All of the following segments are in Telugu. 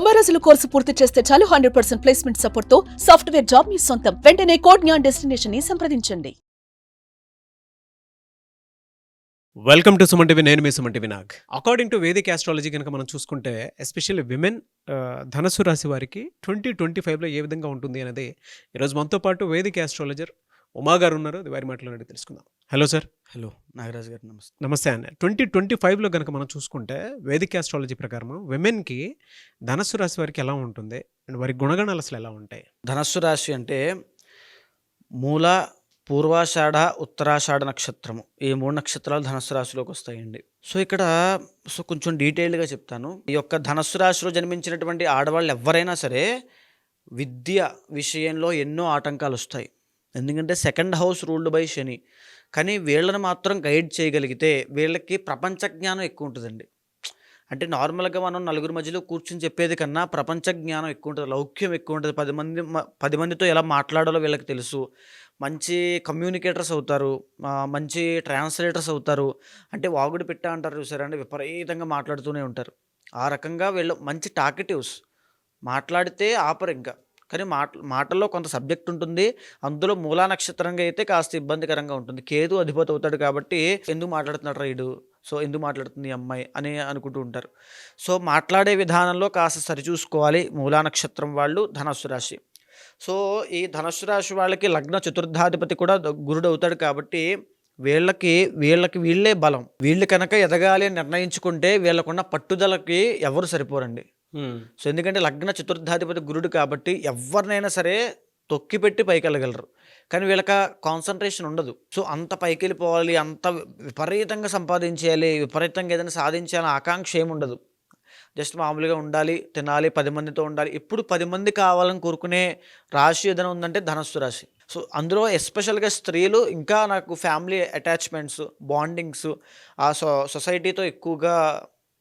90 రోజుల కోర్సు పూర్తి చేస్తే చాలు 100% ప్లేస్మెంట్ సపోర్ట్ తో సాఫ్ట్వేర్ జాబ్ మీ సొంతం. వెంటనే కోడ్ జ్ఞాన్ డెస్టినేషన్ ని సంప్రదించండి. Welcome to Suman TV. నేను మీ Suman TV Nag. According to Vedic astrology కనుక మనం చూసుకుంటే ఎస్పెషల్లీ విమెన్ ధనస్సు రాశి వారికి 2025లో ఏ విధంగా ఉంటుంది అనేది ఈరోజు మనతో పాటు వేదిక్ ఆస్ట్రాలజర్ ఉమా గారు ఉన్నారు. అది వారి మాటలు తెలుసుకుందాం. Hello sir. హలో నాగరాజ్ గారు, నమస్తే. నమస్తే అండి. 2025లో కనుక మనం చూసుకుంటే వేదిక్ ఆస్ట్రాలజీ ప్రకారం విమెన్కి ధనస్సు రాశి వారికి ఎలా ఉంటుంది అండ్ వారి గుణగణాలు అసలు ఎలా ఉంటాయి? ధనస్సు రాశి అంటే మూల, పూర్వాషాఢ, ఉత్తరాషాఢ నక్షత్రము, ఈ 3 నక్షత్రాలు ధనస్సు రాశిలోకి వస్తాయండి. సో ఇక్కడ కొంచెం డీటెయిల్డ్గా చెప్తాను. ఈ యొక్క ధనస్సు రాశిలో జన్మించినటువంటి ఆడవాళ్ళు ఎవరైనా సరే విద్య విషయంలో ఎన్నో ఆటంకాలు వస్తాయి. ఎందుకంటే సెకండ్ హౌస్ రూల్డ్ బై శని. కానీ వీళ్ళని మాత్రం గైడ్ చేయగలిగితే వీళ్ళకి ప్రపంచ జ్ఞానం ఎక్కువ ఉంటుందండి. అంటే నార్మల్గా మనం నలుగురు మధ్యలో కూర్చుని చెప్పేది కన్నా ప్రపంచ జ్ఞానం ఎక్కువ ఉంటుంది, లౌక్యం ఎక్కువ ఉంటుంది. 10 మందితో ఎలా మాట్లాడాలో వీళ్ళకి తెలుసు. మంచి కమ్యూనికేటర్స్ అవుతారు, మంచి ట్రాన్స్లేటర్స్ అవుతారు. అంటే వాగుడు పెట్ట అంటారు చూసారా అండి, విపరీతంగా మాట్లాడుతూనే ఉంటారు. ఆ రకంగా వీళ్ళు మంచి టాకెటివ్స్, మాట్లాడితే ఆపరు ఇంకా. కానీ మాటల్లో కొంత సబ్జెక్ట్ ఉంటుంది. అందులో మూలా నక్షత్రంగా అయితే కాస్త ఇబ్బందికరంగా ఉంటుంది. కేతు అధిపతి అవుతాడు కాబట్టి ఎందుకు మాట్లాడుతున్నాడు రైడు, సో ఎందుకు మాట్లాడుతుంది ఈ అమ్మాయి అని అనుకుంటూ ఉంటారు. సో మాట్లాడే విధానంలో కాస్త సరిచూసుకోవాలి మూలా నక్షత్రం వాళ్ళు, ధనస్సు రాశి. సో ఈ ధనస్సు రాశి వాళ్ళకి లగ్న చతుర్థాధిపతి కూడా గురుడు అవుతాడు కాబట్టి వీళ్ళకి వీళ్ళే బలం. వీళ్ళు కనుక ఎదగాలి అని నిర్ణయించుకుంటే వీళ్ళకున్న పట్టుదలకి ఎవరు సరిపోరండి. సో ఎందుకంటే లగ్న చతుర్థాధిపతి గురుడు కాబట్టి ఎవరినైనా సరే తొక్కిపెట్టి పైకి వెళ్ళగలరు. కానీ వీళ్ళకి కాన్సన్ట్రేషన్ ఉండదు. సో అంత పైకి వెళ్ళిపోవాలి, అంత విపరీతంగా సంపాదించేయాలి, విపరీతంగా ఏదైనా సాధించాలని ఆకాంక్ష ఏముండదు. జస్ట్ మామూలుగా ఉండాలి, తినాలి, 10 మందితో ఉండాలి. ఇప్పుడు 10 మంది కావాలని కోరుకునే రాశి ఏదైనా ఉందంటే ధనస్సు రాశి. సో అందులో ఎస్పెషల్గా స్త్రీలు ఇంకా నాకు ఫ్యామిలీ అటాచ్మెంట్స్, బాండింగ్స్, ఆ సొసైటీతో ఎక్కువగా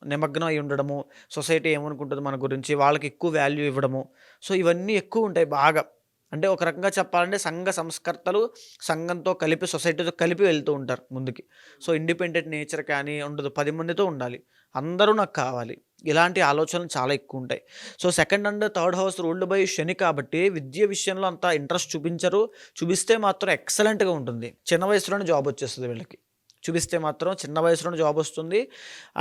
నిమగ్నం అయి ఉండడము, సొసైటీ ఏమనుకుంటుంది మన గురించి, వాళ్ళకి ఎక్కువ వాల్యూ ఇవ్వడము. సో ఇవన్నీ ఎక్కువ ఉంటాయి బాగా. అంటే ఒక రకంగా చెప్పాలంటే సంఘ సంస్కర్తలు సంఘంతో కలిపి, సొసైటీతో కలిపి వెళ్తూ ఉంటారు ముందుకి. సో ఇండిపెండెంట్ నేచర్ కానీ ఉండదు, 10 మందితో ఉండాలి, అందరూ నాకు కావాలి, ఇలాంటి ఆలోచనలు చాలా ఎక్కువ ఉంటాయి. So second and third house ruled by Shani కాబట్టి విద్య విషయంలో అంత ఇంట్రెస్ట్ చూపించరు. చూపిస్తే మాత్రం ఎక్సలెంట్గా ఉంటుంది. చిన్న వయసులోనే జాబ్ వచ్చేస్తుంది వీళ్ళకి. చూపిస్తే మాత్రం చిన్న వయసులోనే జాబ్ వస్తుంది.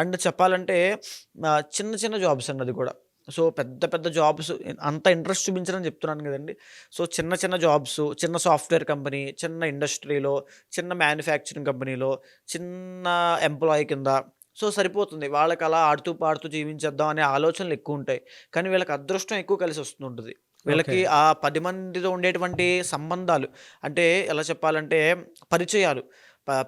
అండ్ చెప్పాలంటే చిన్న చిన్న జాబ్స్ అండి, అది కూడా. సో పెద్ద పెద్ద జాబ్స్ అంత ఇంట్రెస్ట్ చూపించరని చెప్తున్నాను కదండి. సో చిన్న చిన్న జాబ్స్, చిన్న సాఫ్ట్వేర్ కంపెనీ, చిన్న ఇండస్ట్రీలో, చిన్న మ్యానుఫ్యాక్చరింగ్ కంపెనీలో చిన్న ఎంప్లాయీ కింద సో సరిపోతుంది. వాళ్ళకి అలా ఆడుతూ పాడుతూ జీవించేద్దాం అనే ఆలోచనలు ఎక్కువ ఉంటాయి. కానీ వీళ్ళకి అదృష్టం ఎక్కువ కలిసి వస్తుంటుంది. వీళ్ళకి ఆ 10 మందితో ఉండేటువంటి సంబంధాలు, అంటే ఎలా చెప్పాలంటే పరిచయాలు,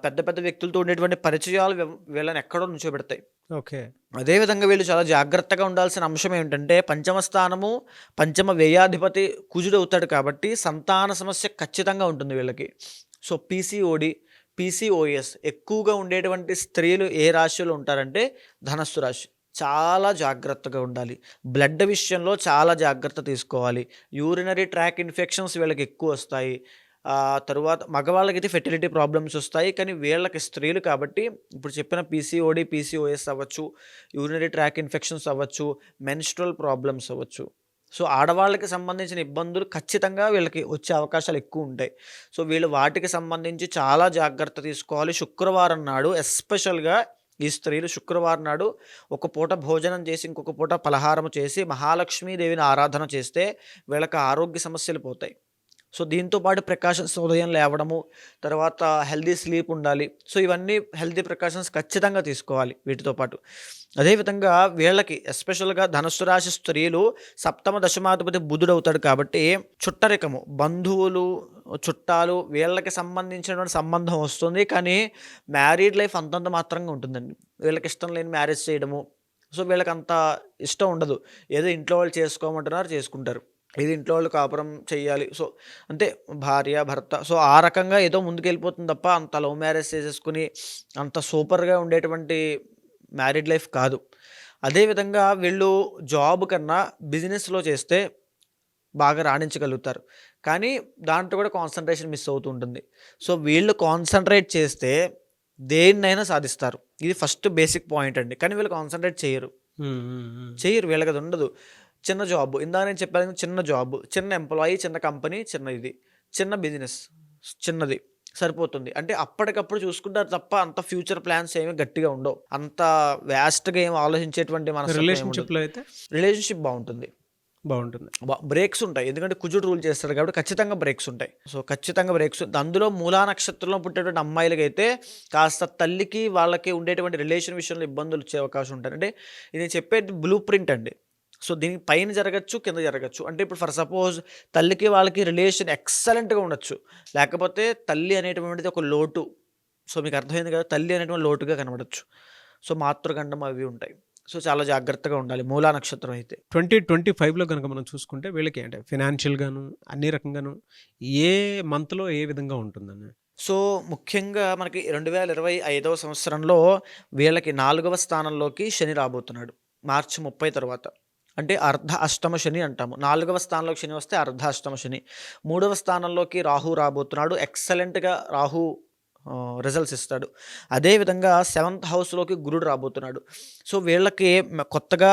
పెద్ద పెద్ద వ్యక్తులతో ఉండేటువంటి పరిచయాలు వీళ్ళని ఎక్కడో నుంచోబెడతాయి. ఓకే. అదేవిధంగా వీళ్ళు చాలా జాగ్రత్తగా ఉండాల్సిన అంశం ఏమిటంటే పంచమ స్థానము, పంచమ వ్యయాధిపతి కుజుడు అవుతాడు కాబట్టి సంతాన సమస్య ఖచ్చితంగా ఉంటుంది వీళ్ళకి. సో PCOS ఎక్కువగా ఉండేటువంటి స్త్రీలు ఏ రాశిలో ఉంటారంటే ధనస్సు రాశి. చాలా జాగ్రత్తగా ఉండాలి. బ్లడ్ విషయంలో చాలా జాగ్రత్త తీసుకోవాలి. యూరినరీ ట్రాక్ ఇన్ఫెక్షన్స్ వీళ్ళకి ఎక్కువ వస్తాయి. తరువాత మగవాళ్ళకైతే ఫెర్టిలిటీ ప్రాబ్లమ్స్ వస్తాయి. కానీ వీళ్ళకి స్త్రీలు కాబట్టి ఇప్పుడు చెప్పిన PCOS అవ్వచ్చు, యూరినరీ ట్రాక్ ఇన్ఫెక్షన్స్ అవ్వచ్చు, మెన్స్ట్రల్ ప్రాబ్లమ్స్ అవ్వచ్చు. సో ఆడవాళ్ళకి సంబంధించిన ఇబ్బందులు ఖచ్చితంగా వీళ్ళకి వచ్చే అవకాశాలు ఎక్కువ ఉంటాయి. సో వీళ్ళు వాటికి సంబంధించి చాలా జాగ్రత్త తీసుకోవాలి. శుక్రవారం నాడు ఎస్పెషల్గా ఈ స్త్రీలు శుక్రవారం నాడు ఒక పూట భోజనం చేసి ఇంకొక పూట పలహారం చేసి మహాలక్ష్మీదేవిని ఆరాధన చేస్తే వీళ్ళకి ఆరోగ్య సమస్యలు పోతాయి. సో దీంతోపాటు ప్రికాషన్స్, ఉదయం లేవడము, తర్వాత హెల్దీ స్లీప్ ఉండాలి. సో ఇవన్నీ హెల్దీ ప్రికాషన్స్ ఖచ్చితంగా తీసుకోవాలి వీటితో పాటు. అదేవిధంగా వీళ్ళకి ఎస్పెషల్గా ధనుస్సు రాశి స్త్రీలు సప్తమ దశమాధిపతి బుధుడు అవుతాడు కాబట్టి చుట్టరికము, బంధువులు, చుట్టాలు వీళ్ళకి సంబంధించినటువంటి సంబంధం వస్తుంది. కానీ మ్యారీడ్ లైఫ్ అంతంత మాత్రంగా ఉంటుందండి. వీళ్ళకి ఇష్టం లేని మ్యారేజ్ చేయడము. సో వీళ్ళకి అంత ఇష్టం ఉండదు. ఏదో ఇంట్లో వాళ్ళు చేసుకోమంటున్నారు, చేసుకుంటారు. ఇది ఇంట్లో వాళ్ళు కాపురం చెయ్యాలి. సో అంటే భార్య భర్త, సో ఆ రకంగా ఏదో ముందుకు వెళ్ళిపోతుంది తప్ప అంత లవ్ మ్యారేజ్ చేసేసుకుని అంత సూపర్గా ఉండేటువంటి మ్యారీడ్ లైఫ్ కాదు. అదేవిధంగా వీళ్ళు జాబ్ కన్నా బిజినెస్లో చేస్తే బాగా రాణించగలుగుతారు. కానీ దాంట్లో కూడా కాన్సన్ట్రేషన్ మిస్ అవుతూ ఉంటుంది. సో వీళ్ళు కాన్సన్ట్రేట్ చేస్తే దేన్నైనా సాధిస్తారు. ఇది ఫస్ట్ బేసిక్ పాయింట్ అండి. కానీ వీళ్ళు కాన్సన్ట్రేట్ చేయరు, వీళ్ళకి అది ఉండదు. చిన్న జాబ్, ఇందాక నేను చెప్పాను చిన్న జాబ్, చిన్న ఎంప్లాయీ, చిన్న కంపెనీ, చిన్న బిజినెస్, చిన్నది సరిపోతుంది. అంటే అప్పటికప్పుడు చూసుకుంటారు తప్ప అంత ఫ్యూచర్ ప్లాన్స్ ఏమి గట్టిగా ఉండవు. అంత వ్యాస్ట్‌గా ఏమి ఆలోచించేటువంటి మనస్తత్వం ఏమి ఉండదు. రిలేషన్‌షిప్‌లో అయితే రిలేషన్‌షిప్ బాగుంటుంది. బాగుంటుంది. బ్రేక్స్ ఉంటాయి. ఎందుకంటే కుజుడు రూల్ చేస్తాడు కాబట్టి ఖచ్చితంగా బ్రేక్స్ ఉంటాయి. సో, ఖచ్చితంగా బ్రేక్స్ అందులో మూలా నక్షత్రంలో పుట్టేటువంటి అమ్మాయిలకైతే కాస్త తల్లికి, వాళ్ళకి ఉండేటువంటి రిలేషన్ విషయంలో ఇబ్బందులు వచ్చే అవకాశం ఉంటాయి. అంటే ఇది నేను చెప్పేది బ్లూ ప్రింట్ అండి. సో, దీనికి పైన జరగచ్చు, కింద జరగచ్చు. అంటే ఇప్పుడు ఫర్ సపోజ్ తల్లికి, వాళ్ళకి రిలేషన్ ఎక్సలెంట్‌గా ఉండొచ్చు. లేకపోతే తల్లి అనేటువంటిది ఒక లోటు. సో, మీకు అర్థమైంది కదా! తల్లి అనేటువంటి లోటుగా కనబడొచ్చు. సో, మాతృగండం అవి ఉంటాయి. సో, చాలా జాగ్రత్తగా ఉండాలి మూలా నక్షత్రం అయితే. 2025లో కనుక మనం చూసుకుంటే వీళ్ళకి అంటే ఫినాన్షియల్‌గాను అన్ని రకంగాను ఏ మంత్‌లో ఏ విధంగా ఉంటుందని? సో, ముఖ్యంగా మనకి 2025వ సంవత్సరంలో వీళ్ళకి 4వ స్థానంలోకి శని రాబోతున్నాడు. మార్చి 30 తర్వాత. అంటే అర్ధ అష్టమ శని అంటాము. 4వ స్థానంలోకి శని వస్తే అర్ధ అష్టమ శని. 3వ స్థానంలోకి రాహు రాబోతున్నాడు. ఎక్సలెంట్‌గా రాహు రిజల్ట్స్ ఇస్తాడు. అదేవిధంగా 7th హౌస్‌లోకి గురుడు రాబోతున్నాడు. సో, వీళ్ళకి కొత్తగా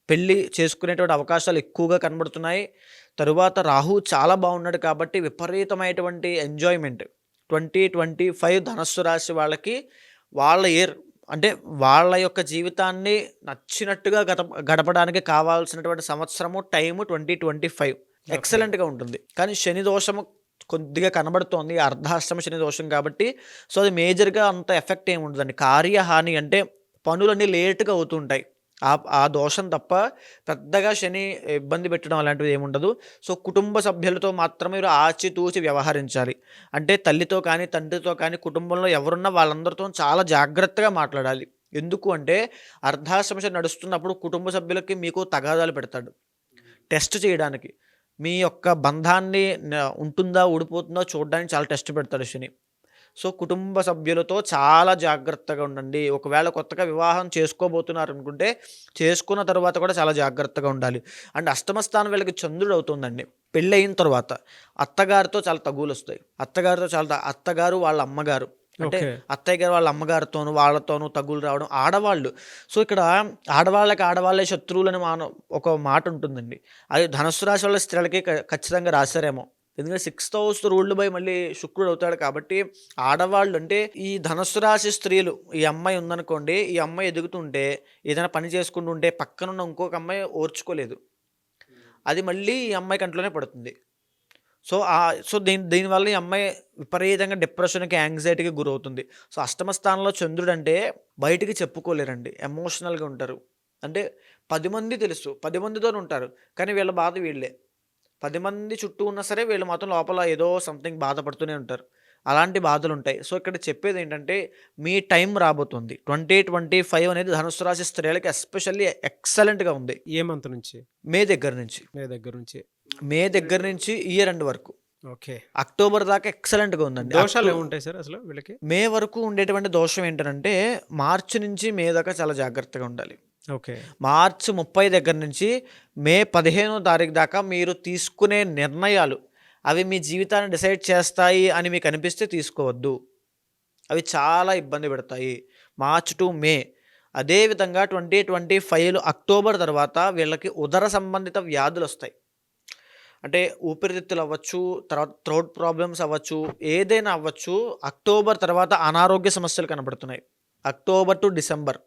పెళ్లి చేసుకునేటువంటి అవకాశాలు ఎక్కువగా కనబడుతున్నాయి. తరువాత రాహు చాలా బాగున్నాడు కాబట్టి విపరీతమైనటువంటి ఎంజాయ్‌మెంట్ 2025 ధనస్సు రాశి వాళ్ళకి వాళ్ళ ఇయర్. అంటే వాళ్ళ యొక్క జీవితాన్ని నచ్చినట్టుగా గడపడానికి కావాల్సినటువంటి సంవత్సరము టైము 2025 ఎక్సలెంట్‌గా ఉంటుంది. కానీ శని దోషము కొద్దిగా కనబడుతోంది. అర్ధాష్టమ శని దోషం కాబట్టి సో, అది మేజర్‌గా అంత ఎఫెక్ట్ ఏమి ఉండదండి. కార్యహాని అంటే పనులన్నీ లేట్‌గా అవుతుంటాయి. ఆ దోషం తప్ప పెద్దగా శని ఇబ్బంది పెట్టడం అలాంటిది ఏమి ఉండదు. సో, కుటుంబ సభ్యులతో మాత్రమే మీరు ఆచితూచి వ్యవహరించాలి. అంటే తల్లితో కానీ, తండ్రితో కానీ కుటుంబంలో ఎవరున్నా వాళ్ళందరితో చాలా జాగ్రత్తగా మాట్లాడాలి. ఎందుకు అంటే అర్ధాష్టమ శని నడుస్తున్నప్పుడు కుటుంబ సభ్యులకి మీకు తగాదాలు పెడతాడు. టెస్ట్ చేయడానికి. మీ యొక్క బంధాన్ని ఉంటుందా, ఊడిపోతుందా చూడడానికి చాలా టెస్ట్ పెడతాడు శని. సో, కుటుంబ సభ్యులతో చాలా జాగ్రత్తగా ఉండండి. ఒకవేళ కొత్తగా వివాహం చేసుకోబోతున్నారనుకుంటే చేసుకున్న తర్వాత కూడా చాలా జాగ్రత్తగా ఉండాలి. అండ్ అష్టమ స్థానం వీళ్ళకి చంద్రుడు అవుతుందండి. పెళ్ళయిన తర్వాత అత్తగారితో చాలా తగువులొస్తాయి. అత్తగారు వాళ్ళ అమ్మగారు. అంటే ఓకే. అత్తయ్య గారు వాళ్ళ అమ్మగారితోనూ, వాళ్ళతోనూ తగువులు రావడం. ఆడవాళ్ళు. సో, ఇక్కడ ఆడవాళ్ళే శత్రువులని ఒక మాట ఉంటుందండి. అది ధనుస్సు రాశి వాళ్ళ స్త్రీలకి ఖచ్చితంగా రాశారేమో. ఎందుకంటే 6th హౌస్ రూల్డ్ బై మళ్ళీ శుక్రుడు అవుతాడు కాబట్టి ఆడవాళ్ళు అంటే ఈ ధనుస్సు రాశి స్త్రీలు, ఈ అమ్మాయి ఉందనుకోండి, ఈ అమ్మాయి ఎదుగుతుంటే ఏదైనా పని చేసుకుంటూ ఉంటే పక్కనున్న ఇంకొక అమ్మాయి ఓర్చుకోలేదు. అది మళ్ళీ ఈ అమ్మాయి కంట్లోనే పడుతుంది. సో, దీనివల్ల ఈ అమ్మాయి విపరీతంగా డిప్రెషన్‌కి, యాంగ్జైటీకి గురవుతుంది. సో, అష్టమ స్థానంలో చంద్రుడు అంటే బయటికి చెప్పుకోలేరండి. ఎమోషనల్‌గా ఉంటారు. అంటే 10 మంది తెలుసు. 10 మందితోనే ఉంటారు. కానీ వీళ్ళ బాధ వీళ్ళే. 10 మంది చుట్టూ ఉన్నా సరే వీళ్ళు మాత్రం లోపల ఏదో సంథింగ్ బాధపడుతూనే ఉంటారు. అలాంటి బాధలుంటాయి. సో, ఇక్కడ చెప్పేదేంటంటే మీ టైం రాబోతుంది. 2025 అనేది ధనుస్సు రాశి స్త్రీలకి ఎస్పెషల్లీ ఎక్సలెంట్‌గా ఉంది. ఏ మంత్ నుంచి? మే దగ్గర నుంచి. మే దగ్గర నుంచి ఇయర్ ఎండ్ వరకు. ఓకే. అక్టోబర్ దాకా ఎక్సలెంట్‌గా ఉందండి. దోషాలు ఏముంటాయి సార్ అసలు వీళ్ళకి? మే వరకు ఉండేటువంటి దోషం ఏంటనంటే మార్చి నుంచి మే దాకా చాలా జాగ్రత్తగా ఉండాలి. ఓకే. మార్చి 30 దగ్గర నుంచి మే 15వ తారీఖు దాకా మీరు తీసుకునే నిర్ణయాలు అవి మీ జీవితాన్ని డిసైడ్ చేస్తాయి అని మీకు అనిపిస్తే తీసుకోవద్దు. అవి చాలా ఇబ్బంది పెడతాయి. మార్చ్ టు మే. అదేవిధంగా 2025 అక్టోబర్ తర్వాత వీళ్ళకి ఉదర సంబంధిత వ్యాధులు వస్తాయి. అంటే ఊపిరితిత్తులు అవ్వచ్చు, తర్వాత థ్రోట్ ప్రాబ్లమ్స్ అవ్వచ్చు, ఏదైనా అవ్వచ్చు. అక్టోబర్ తర్వాత అనారోగ్య సమస్యలు కనబడుతున్నాయి. అక్టోబర్ టు డిసెంబర్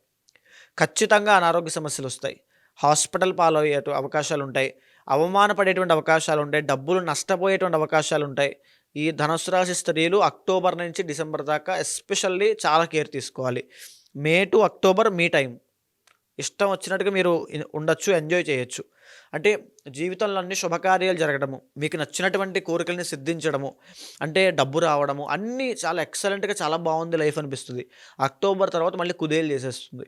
ఖచ్చితంగా అనారోగ్య సమస్యలు వస్తాయి. హాస్పిటల్ పాలయ్యే అవకాశాలు ఉంటాయి. అవమానపడేటువంటి అవకాశాలు ఉంటాయి. డబ్బులు నష్టపోయేటువంటి అవకాశాలు ఉంటాయి. ఈ ధనుస్సు రాశి స్త్రీలు అక్టోబర్ నుంచి డిసెంబర్ దాకా ఎస్పెషల్లీ చాలా కేర్ తీసుకోవాలి. మే టు అక్టోబర్ మీ టైం. ఇష్టం వచ్చినట్టుగా మీరు ఉండొచ్చు, ఎంజాయ్ చేయొచ్చు. అంటే జీవితంలో అన్ని శుభకార్యాలు జరగడము, మీకు నచ్చినటువంటి కోరికల్ని సిద్ధించడము, అంటే డబ్బు రావడము, అన్నీ చాలా ఎక్సలెంట్‌గా చాలా బాగుంది లైఫ్ అనిపిస్తుంది. అక్టోబర్ తర్వాత మళ్ళీ కుదేలు చేసేస్తుంది.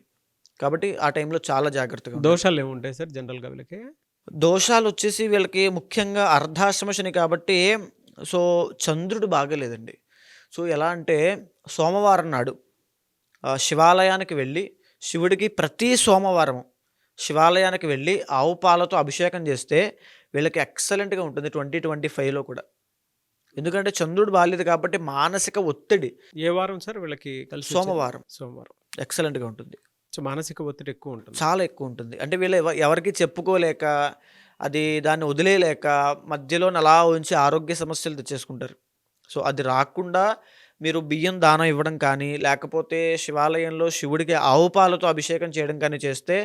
కాబట్టి ఆ టైంలో చాలా జాగ్రత్తగా ఉండాలి. దోషాలు ఏముంటాయి సార్ జనరల్‌గా వీళ్ళకి? దోషాలు వచ్చేసి వీళ్ళకి ముఖ్యంగా అర్ధాష్టమ శని కాబట్టి సో, చంద్రుడు బాగాలేదండి. సో, ఎలా అంటే సోమవారం నాడు శివాలయానికి వెళ్ళి శివుడికి ప్రతి సోమవారం శివాలయానికి వెళ్ళి ఆవు పాలతో అభిషేకం చేస్తే వీళ్ళకి ఎక్సలెంట్‌గా ఉంటుంది 2025లో కూడా. ఎందుకంటే చంద్రుడు బాలేదు కాబట్టి మానసిక ఒత్తిడి ఏ వారం సార్ వీళ్ళకి కలిసి సోమవారం సోమవారం. ఎక్సలెంట్‌గా ఉంటుంది. సో మానసిక ఒత్తిడి ఎక్కువ ఉంటుంది. చాలా ఎక్కువ ఉంటుంది. అంటే వీళ్ళు ఎవరికీ చెప్పుకోలేక, అది దాన్ని వదిలేయలేక మధ్యలోనే అలా ఉంచి ఆరోగ్య సమస్యలు తెచ్చేసుకుంటారు. సో అది రాకుండా మీరు బియ్యం దానం ఇవ్వడం కానీ, లేకపోతే శివాలయంలో శివుడికి ఆవు పాలతో అభిషేకం చేయడం కానీ చేస్తే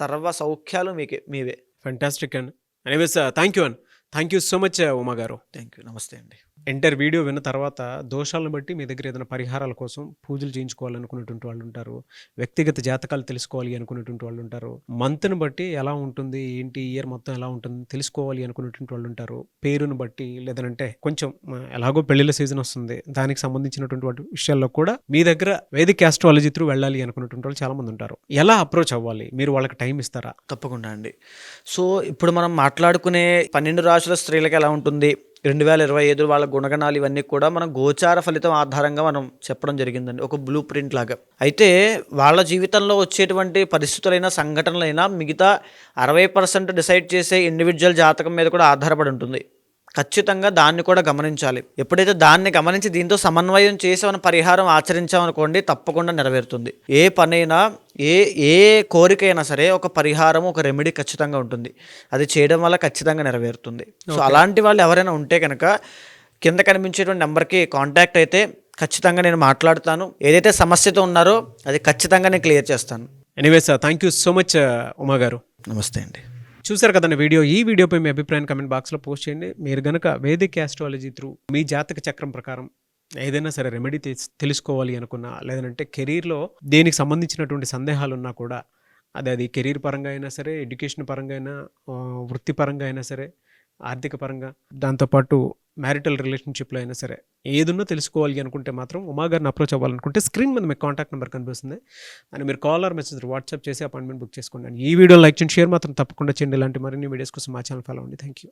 సర్వ సౌఖ్యాలు మీవే. ఫెంటాస్టిక్ అండి. ఎనీవేస్ థ్యాంక్ యూ అండి. Thank you so much Uma గారు. Thank you. నమస్తే అండి. ఎంటైర్ వీడియో విన్న తర్వాత దోషాలను బట్టి మీ దగ్గర ఏదైనా పరిహారాల కోసం పూజలు చేయించుకోవాలనుకునేటువంటి వాళ్ళు ఉంటారు, వ్యక్తిగత జాతకాలు తెలుసుకోవాలి అనుకునేటువంటి వాళ్ళు ఉంటారు, మంత్ని బట్టి ఎలా ఉంటుంది ఏంటి ఇయర్ మొత్తం ఎలా ఉంటుంది తెలుసుకోవాలి అనుకునేటువంటి వాళ్ళు ఉంటారు, పేరును బట్టి లేదంటే కొంచెం ఎలాగో పెళ్లిళ్ళ సీజన్ వస్తుంది దానికి సంబంధించినటువంటి వాటి విషయాల్లో కూడా మీ దగ్గర వేదిక్ ఆస్ట్రాలజీ త్రూ వెళ్ళాలి అనుకునేటువంటి వాళ్ళు చాలా మంది ఉంటారు. ఎలా అప్రోచ్ అవ్వాలి, మీరు వాళ్ళకి టైం ఇస్తారా? తప్పకుండా అండి. సో ఇప్పుడు మనం మాట్లాడుకునే 12 రాశుల స్త్రీలకు ఎలా ఉంటుంది, 2025 వాళ్ళ గుణగణాలు ఇవన్నీ కూడా మనం గోచార ఫలితం ఆధారంగా మనం చెప్పడం జరిగిందండి, ఒక బ్లూ ప్రింట్ లాగా. అయితే వాళ్ళ జీవితంలో వచ్చేటువంటి పరిస్థితులైనా సంఘటనలైనా మిగతా 60% డిసైడ్ చేసే ఇండివిజువల్ జాతకం మీద కూడా ఆధారపడి ఉంటుంది. ఖచ్చితంగా దాన్ని కూడా గమనించాలి. ఎప్పుడైతే దాన్ని గమనించి దీంతో సమన్వయం చేసి మనం పరిహారం ఆచరించామనుకోండి తప్పకుండా నెరవేరుతుంది. ఏ పనైనా ఏ కోరికైనా సరే ఒక పరిహారం, ఒక రెమెడీ ఖచ్చితంగా ఉంటుంది. అది చేయడం వల్ల ఖచ్చితంగా నెరవేరుతుంది. సో అలాంటి వాళ్ళు ఎవరైనా ఉంటే కనుక కింద కనిపించేటువంటి నెంబర్కి కాంటాక్ట్ అయితే ఖచ్చితంగా నేను మాట్లాడుతాను. ఏదైతే సమస్యతో ఉన్నారో అది ఖచ్చితంగా నేను క్లియర్ చేస్తాను. Anyways thank you so much Uma గారు. నమస్తే అండి. చూసారు కదండి వీడియో. ఈ వీడియోపై మీ అభిప్రాయం కమెంట్ బాక్స్లో పోస్ట్ చేయండి. మీరు కనుక వేదిక్ ఆస్ట్రాలజీ త్రూ మీ జాతక చక్రం ప్రకారం ఏదైనా సరే రెమెడీ తెలుసుకోవాలి అనుకున్నా, లేదంటే కెరీర్లో దేనికి సంబంధించినటువంటి సందేహాలు ఉన్నా కూడా అది కెరీర్ పరంగా అయినా సరే, ఎడ్యుకేషన్ పరంగా అయినా, వృత్తిపరంగా అయినా సరే, ఆర్థిక పరంగా, దాంతోపాటు మ్యారిటల్ రిలేషన్షిప్లో అయినా సరే ఏదున్నా తెలుసుకోవాలి అనుకుంటే మాత్రం ఉమా గారిని అప్రోచ్ అవ్వాలనుకుంటే స్క్రీన్ మీద మీకు కాంటాక్ట్ నెంబర్ కనిపిస్తుంది అని మీరు కాల్ ఆర్ మెసేజ్ వాట్సాప్ చేసి అపాయింట్మెంట్ బుక్ చేసుకోండి. ఈ వీడియో లైక్ చేయండి, షేర్ మాత్రం తప్పకుండా చేయండి. ఇలాంటి మరిన్ని వీడియోస్ కోసం మా ఛానల్ ఫాలో అవ్వండి. Thank you.